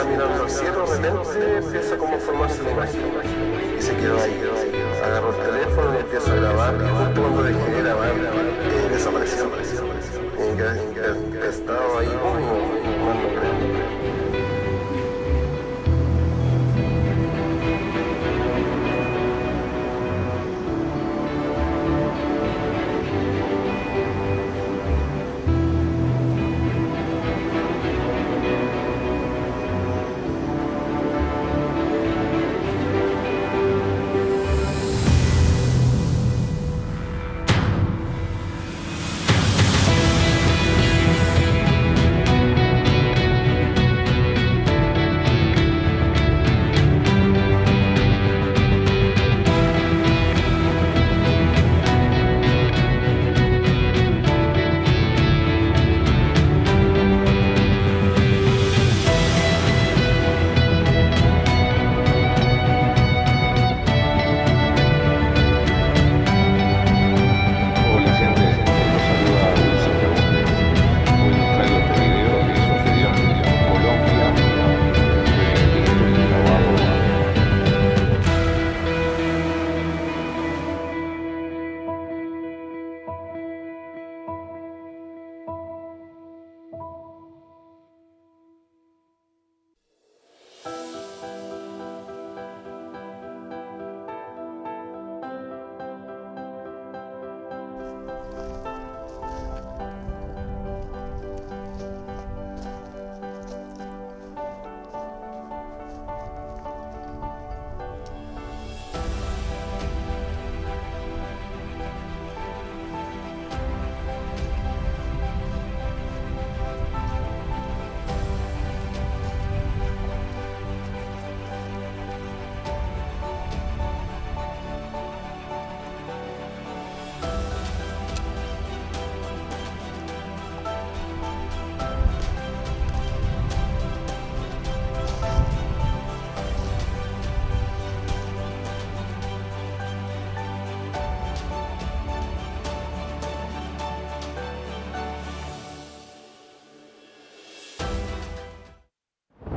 estaba mirando al cielo, de repente empieza como a formarse la imagen. Y se quedó ahí. Agarró el teléfono y empieza a grabar. Y justo cuando dejé de grabar, desapareció. Y estaba ahí, más no creo.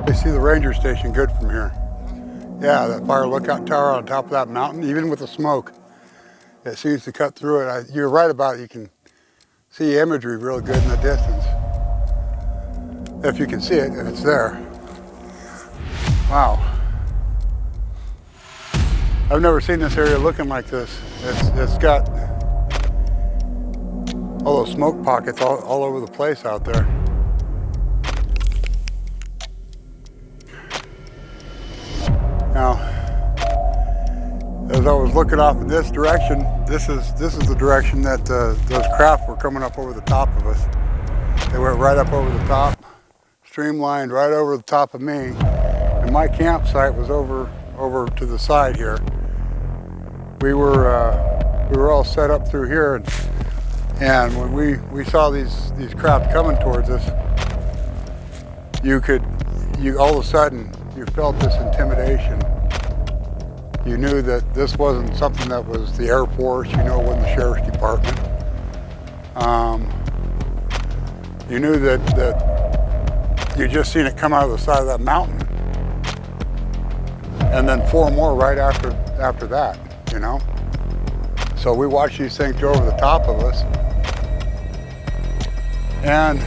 I see the ranger station good from here. Yeah, that fire lookout tower on top of that mountain, even with the smoke, it seems to cut through it. You're right about it. You can see imagery real good in the distance. If you can see it, if it's there. Wow. I've never seen this area looking like this. It's got all those smoke pockets all over the place out there. Now, as I was looking off in this direction, this is the direction that those craft were coming up over the top of us. They went right up over the top, streamlined right over the top of me, and my campsite was over to the side here. We were all set up through here, and when we saw these craft coming towards us, you all of a sudden you felt this intimidation. You knew that this wasn't something that was the Air Force, it wasn't the Sheriff's Department. You knew that you just seen it come out of the side of that mountain. And then 4 more right after that, So we watched these things go over the top of us. And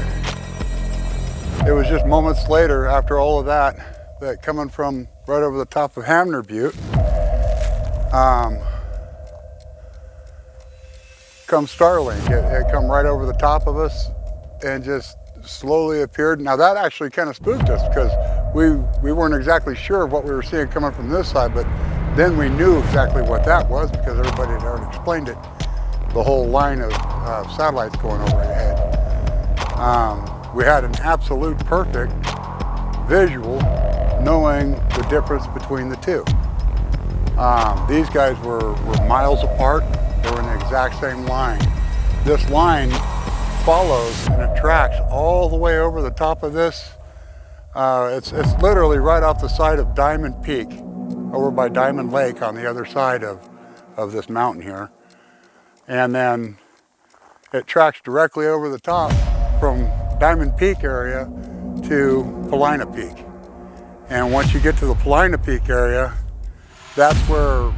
it was just moments later, after all of that coming from right over the top of Hamner Butte, come Starlink. It come right over the top of us and just slowly appeared. Now that actually kind of spooked us because we weren't exactly sure of what we were seeing coming from this side, but then we knew exactly what that was because everybody had already explained it. The whole line of satellites going over your head. We had an absolute perfect visual knowing the difference between the two. These guys were miles apart. They were in the exact same line. This line follows and it tracks all the way over the top of this. It's literally right off the side of Diamond Peak, over by Diamond Lake on the other side of this mountain here. And then it tracks directly over the top from Diamond Peak area to Paulina Peak. And once you get to the Paulina Peak area, that's where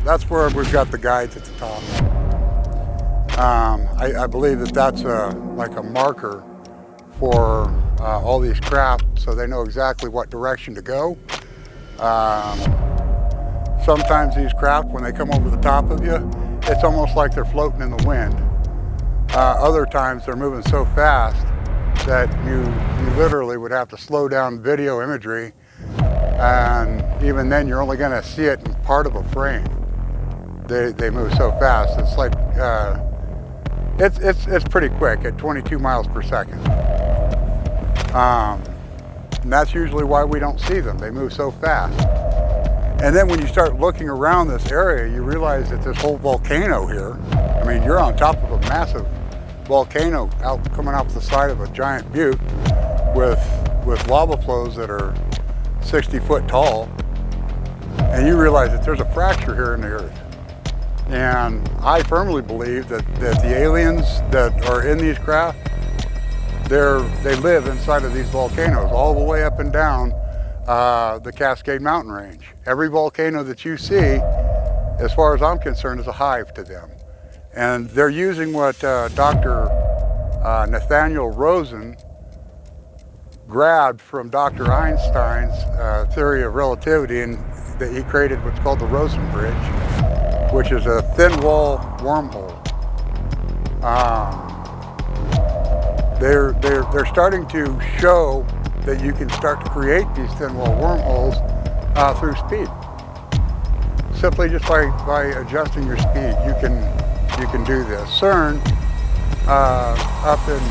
we've got the guides at the top. I believe that that's like a marker for all these craft, so they know exactly what direction to go. Sometimes these craft, when they come over the top of you, it's almost like they're floating in the wind. Other times they're moving so fast that you literally would have to slow down video imagery, and even then you're only going to see it in part of a frame. They move so fast. It's like it's pretty quick at 22 miles per second. And that's usually why we don't see them. They move so fast. And then when you start looking around this area, you realize that this whole volcano here, I mean, you're on top of a massive volcano coming out the side of a giant butte with lava flows that are 60 foot tall. And you realize that there's a fracture here in the earth. And I firmly believe that the aliens that are in these craft, they live inside of these volcanoes all the way up and down the Cascade Mountain Range. Every volcano that you see, as far as I'm concerned, is a hive to them. And they're using what Dr. Nathaniel Rosen grabbed from Dr. Einstein's theory of relativity, and that he created what's called the Rosen Bridge, which is a thin wall wormhole. They're starting to show that you can start to create these thin wall wormholes through speed. Simply just by adjusting your speed, you can do this. CERN up in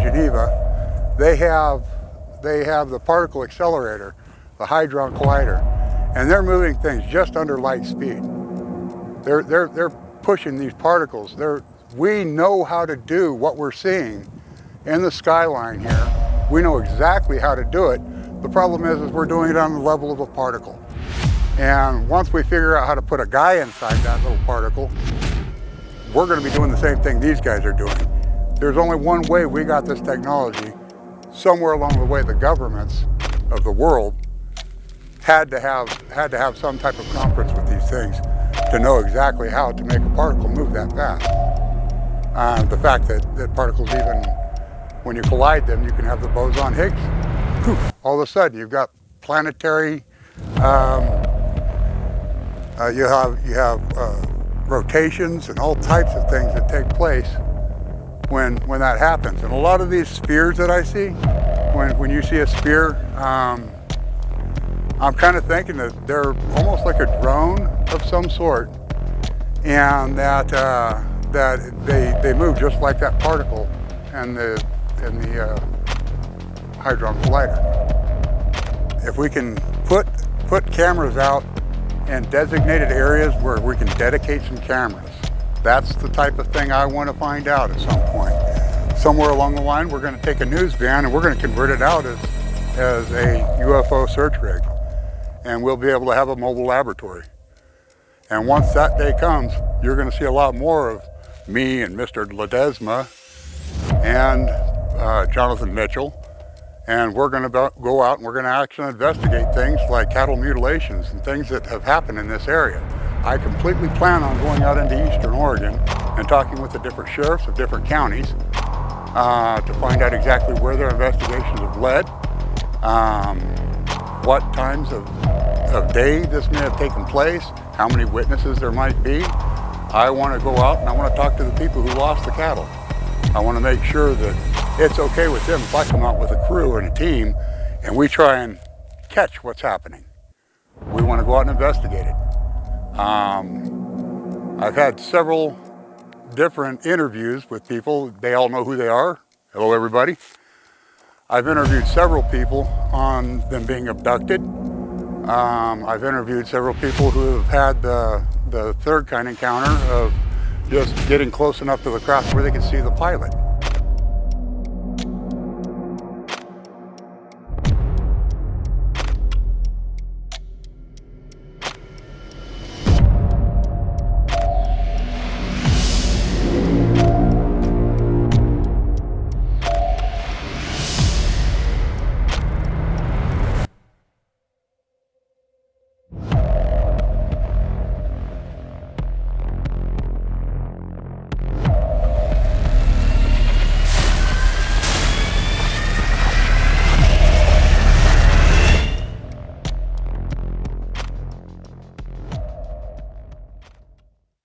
Geneva, they have the particle accelerator, the Hadron Collider, and they're moving things just under light speed. They're pushing these particles. We know how to do what we're seeing in the skyline here. We know exactly how to do it. The problem is we're doing it on the level of a particle. And once we figure out how to put a guy inside that little particle, we're going to be doing the same thing these guys are doing. There's only one way we got this technology. Somewhere along the way, the governments of the world had to have some type of conference with these things to know exactly how to make a particle move that fast. The fact that particles, even when you collide them, you can have the boson Higgs. Poof, all of a sudden you've got planetary, you have rotations and all types of things that take place when that happens. And a lot of these spheres that I see, when you see a sphere, I'm kind of thinking that they're almost like a drone of some sort, and that they move just like that particle in the Hadron Collider. If we can put cameras out in designated areas where we can dedicate some cameras, that's the type of thing I want to find out at some point. Somewhere along the line, we're going to take a news van and we're going to convert it out as a UFO search rig. And we'll be able to have a mobile laboratory. And once that day comes, you're going to see a lot more of me and Mr. Ledesma and Jonathan Mitchell. And we're going to go out and we're going to actually investigate things like cattle mutilations and things that have happened in this area. I completely plan on going out into eastern Oregon and talking with the different sheriffs of different counties to find out exactly where their investigations have led, what times of day this may have taken place, how many witnesses there might be. I want to go out and I want to talk to the people who lost the cattle. I want to make sure that it's okay with them if I come out with a crew and a team and we try and catch what's happening. We want to go out and investigate it. I've had several different interviews with people. They all know who they are. Hello, everybody. I've interviewed several people on them being abducted. I've interviewed several people who have had the third kind encounter of just getting close enough to the craft where they can see the pilot.